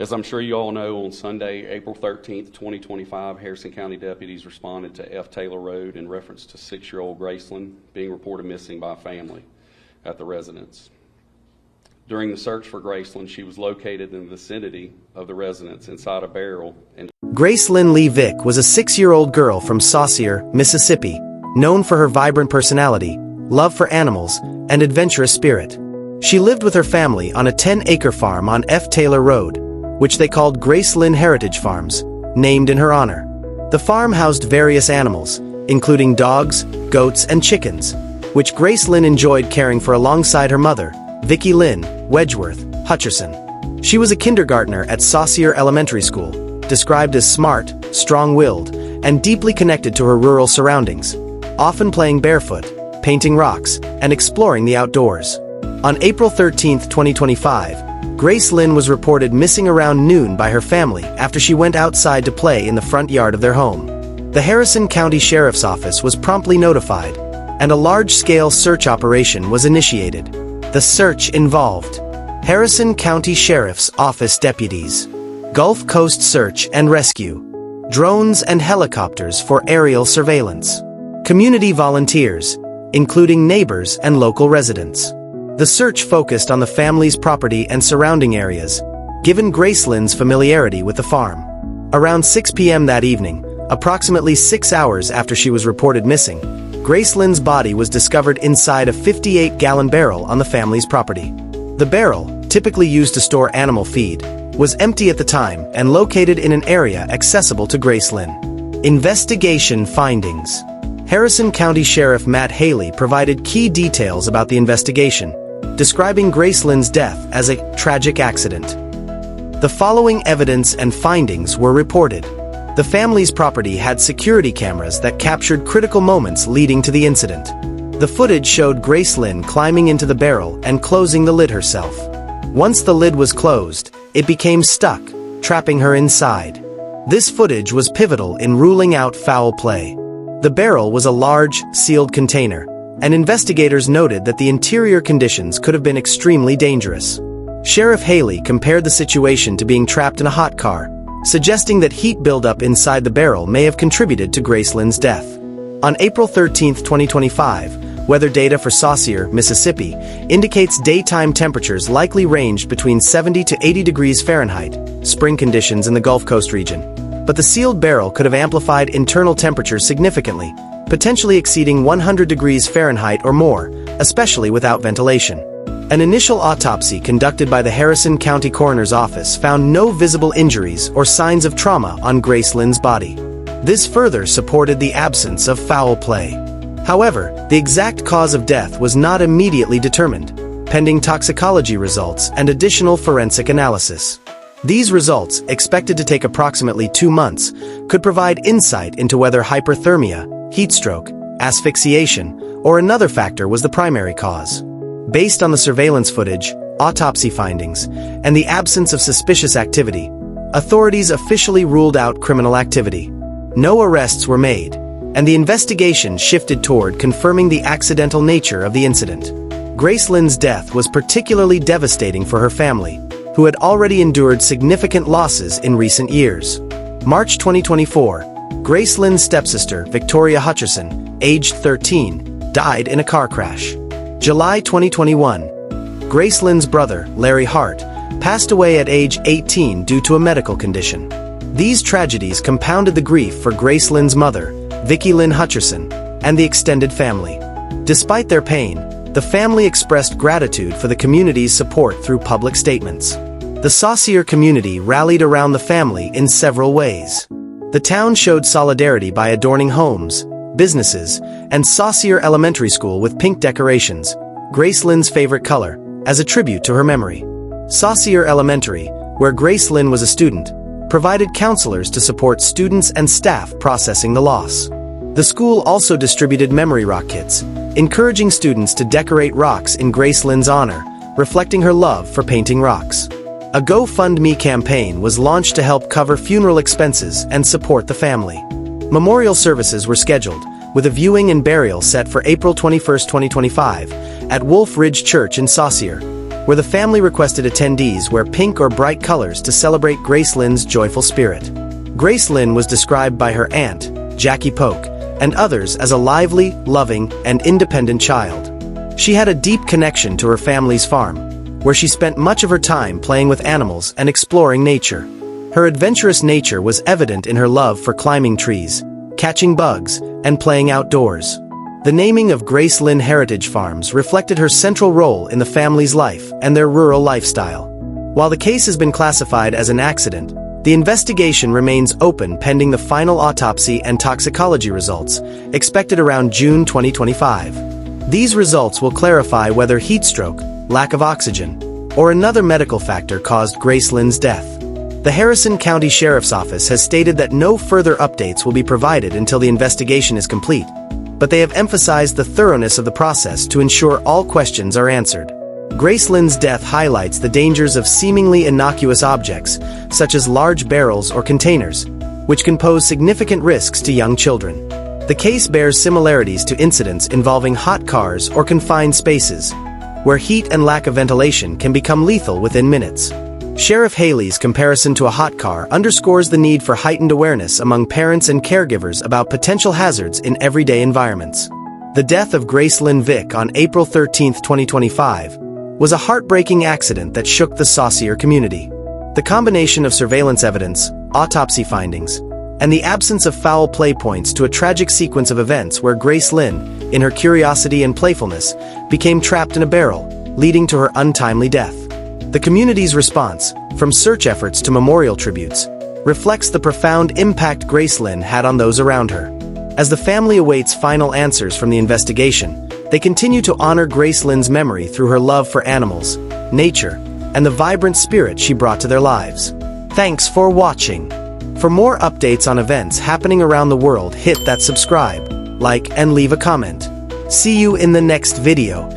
As I'm sure you all know, on Sunday, April 13th, 2025, Harrison County deputies responded to F. Taylor Road in reference to 6-year-old Gracelynn being reported missing by a family at the residence. During the search for Gracelynn, she was located in the vicinity of the residence inside a barrel. Gracelynn Lee Vick was a 6-year-old girl from Saucier, Mississippi, known for her vibrant personality, love for animals, and adventurous spirit. She lived with her family on a 10-acre farm on F. Taylor Road, which they called Gracelynn Heritage Farms, named in her honor. The farm housed various animals, including dogs, goats, and chickens, which Gracelynn enjoyed caring for alongside her mother, Vicki Lynn Wedgeworth Hutcherson. She was a kindergartner at Saucier Elementary School, described as smart, strong-willed, and deeply connected to her rural surroundings, often playing barefoot, painting rocks, and exploring the outdoors. On April 13, 2025, Gracelynn was reported missing around noon by her family after she went outside to play in the front yard of their home. The Harrison County Sheriff's Office was promptly notified, and a large-scale search operation was initiated. The search involved Harrison County Sheriff's Office deputies, Gulf Coast Search and Rescue, drones and helicopters for aerial surveillance, community volunteers, including neighbors and local residents. The search focused on the family's property and surrounding areas, given Gracelynn's familiarity with the farm. Around 6 p.m. that evening, approximately 6 hours after she was reported missing, Gracelynn's body was discovered inside a 58-gallon barrel on the family's property. The barrel, typically used to store animal feed, was empty at the time and located in an area accessible to Gracelynn. Investigation findings. Harrison County Sheriff Matt Haley provided key details about the investigation, describing Gracelynn's death as a tragic accident. The following evidence and findings were reported. The family's property had security cameras that captured critical moments leading to the incident. The footage showed Gracelynn climbing into the barrel and closing the lid herself. Once the lid was closed, it became stuck, trapping her inside. This footage was pivotal in ruling out foul play. The barrel was a large, sealed container, and investigators noted that the interior conditions could have been extremely dangerous. Sheriff Haley compared the situation to being trapped in a hot car, suggesting that heat buildup inside the barrel may have contributed to Gracelynn's death. On April 13, 2025, weather data for Saucier, Mississippi, indicates daytime temperatures likely ranged between 70 to 80 degrees Fahrenheit, spring conditions in the Gulf Coast region. But the sealed barrel could have amplified internal temperatures significantly, potentially exceeding 100 degrees Fahrenheit or more, especially without ventilation. An initial autopsy conducted by the Harrison County Coroner's Office found no visible injuries or signs of trauma on Gracelynn's body. This further supported the absence of foul play. However, the exact cause of death was not immediately determined, pending toxicology results and additional forensic analysis. These results, expected to take approximately 2 months, could provide insight into whether hyperthermia, heatstroke, asphyxiation, or another factor was the primary cause. Based on the surveillance footage, autopsy findings, and the absence of suspicious activity, authorities officially ruled out criminal activity. No arrests were made, and the investigation shifted toward confirming the accidental nature of the incident. Gracelynn's death was particularly devastating for her family, who had already endured significant losses in recent years. March 2024, Gracelynn's stepsister, Victoria Hutcherson, aged 13, died in a car crash. July 2021, Gracelynn's brother, Larry Hart, passed away at age 18 due to a medical condition. These tragedies compounded the grief for Gracelynn's mother, Vicki Lynn Hutcherson, and the extended family. Despite their pain, the family expressed gratitude for the community's support through public statements. The Saucier community rallied around the family in several ways. The town showed solidarity by adorning homes, businesses, and Saucier Elementary School with pink decorations, Gracelynn's favorite color, as a tribute to her memory. Saucier Elementary, where Gracelynn was a student, provided counselors to support students and staff processing the loss. The school also distributed memory rock kits, encouraging students to decorate rocks in Gracelynn's honor, reflecting her love for painting rocks. A GoFundMe campaign was launched to help cover funeral expenses and support the family. Memorial services were scheduled, with a viewing and burial set for April 21, 2025, at Wolf Ridge Church in Saucier. where the family requested attendees wear pink or bright colors to celebrate Gracelynn's joyful spirit. Gracelynn was described by her aunt, Jackie Polk, and others as a lively, loving, and independent child. She had a deep connection to her family's farm, where she spent much of her time playing with animals and exploring nature. Her adventurous nature was evident in her love for climbing trees, catching bugs, and playing outdoors. The naming of Gracelynn Heritage Farms reflected her central role in the family's life and their rural lifestyle. While the case has been classified as an accident, the investigation remains open pending the final autopsy and toxicology results, expected around June 2025. These results will clarify whether heat stroke, lack of oxygen, or another medical factor caused Gracelynn's death. The Harrison County Sheriff's Office has stated that no further updates will be provided until the investigation is complete, but they have emphasized the thoroughness of the process to ensure all questions are answered. Gracelynn's death highlights the dangers of seemingly innocuous objects, such as large barrels or containers, which can pose significant risks to young children. The case bears similarities to incidents involving hot cars or confined spaces, where heat and lack of ventilation can become lethal within minutes. Sheriff Haley's comparison to a hot car underscores the need for heightened awareness among parents and caregivers about potential hazards in everyday environments. The death of Gracelynn Vick on April 13, 2025, was a heartbreaking accident that shook the Saucier community. The combination of surveillance evidence, autopsy findings, and the absence of foul play points to a tragic sequence of events where Gracelynn, in her curiosity and playfulness, became trapped in a barrel, leading to her untimely death. The community's response, from search efforts to memorial tributes, reflects the profound impact Gracelynn had on those around her. As the family awaits final answers from the investigation, they continue to honor Gracelynn's memory through her love for animals, nature, and the vibrant spirit she brought to their lives. Thanks for watching. For more updates on events happening around the world, hit that subscribe, like, and leave a comment. See you in the next video.